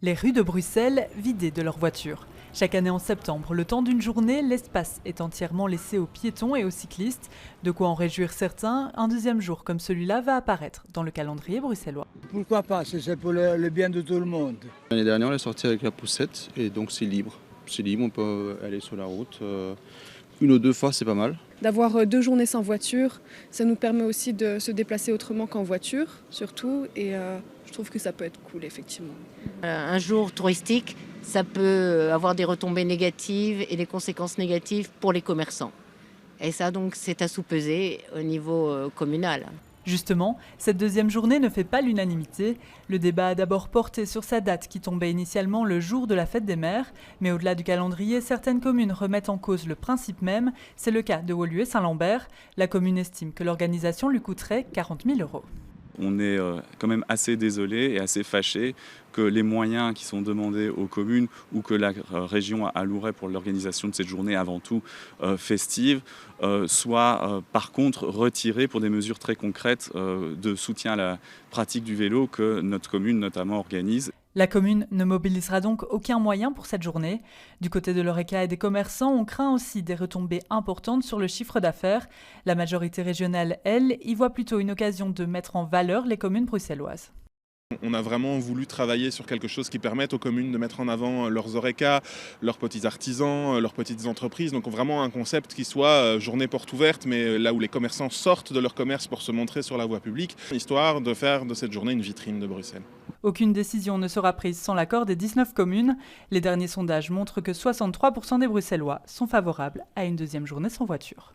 Les rues de Bruxelles vidées de leurs voitures. Chaque année en septembre, le temps d'une journée, l'espace est entièrement laissé aux piétons et aux cyclistes. De quoi en réjouir certains, un deuxième jour comme celui-là va apparaître dans le calendrier bruxellois. Pourquoi pas, c'est pour le bien de tout le monde. L'année dernière, on est sorti avec la poussette et donc c'est libre. C'est libre, on peut aller sur la route. Une ou deux fois, c'est pas mal. D'avoir 2 journées sans voiture, ça nous permet aussi de se déplacer autrement qu'en voiture, surtout, et je trouve que ça peut être cool, effectivement. Un jour touristique, ça peut avoir des retombées négatives et des conséquences négatives pour les commerçants. Et ça, donc, c'est à sous-peser au niveau communal. Justement, cette deuxième journée ne fait pas l'unanimité. Le débat a d'abord porté sur sa date qui tombait initialement le jour de la fête des mères. Mais au-delà du calendrier, certaines communes remettent en cause le principe même. C'est le cas de Woluwe Saint-Lambert. La commune estime que l'organisation lui coûterait 40 000 €. On est quand même assez désolé et assez fâché que les moyens qui sont demandés aux communes ou que la région allouerait pour l'organisation de cette journée avant tout festive soient par contre retirés pour des mesures très concrètes de soutien à la pratique du vélo que notre commune notamment organise. La commune ne mobilisera donc aucun moyen pour cette journée. Du côté de l'Horeca et des commerçants, on craint aussi des retombées importantes sur le chiffre d'affaires. La majorité régionale, elle, y voit plutôt une occasion de mettre en valeur les communes bruxelloises. On a vraiment voulu travailler sur quelque chose qui permette aux communes de mettre en avant leurs Horeca, leurs petits artisans, leurs petites entreprises. Donc vraiment un concept qui soit journée porte ouverte, mais là où les commerçants sortent de leur commerce pour se montrer sur la voie publique, histoire de faire de cette journée une vitrine de Bruxelles. Aucune décision ne sera prise sans l'accord des 19 communes. Les derniers sondages montrent que 63% des Bruxellois sont favorables à une deuxième journée sans voiture.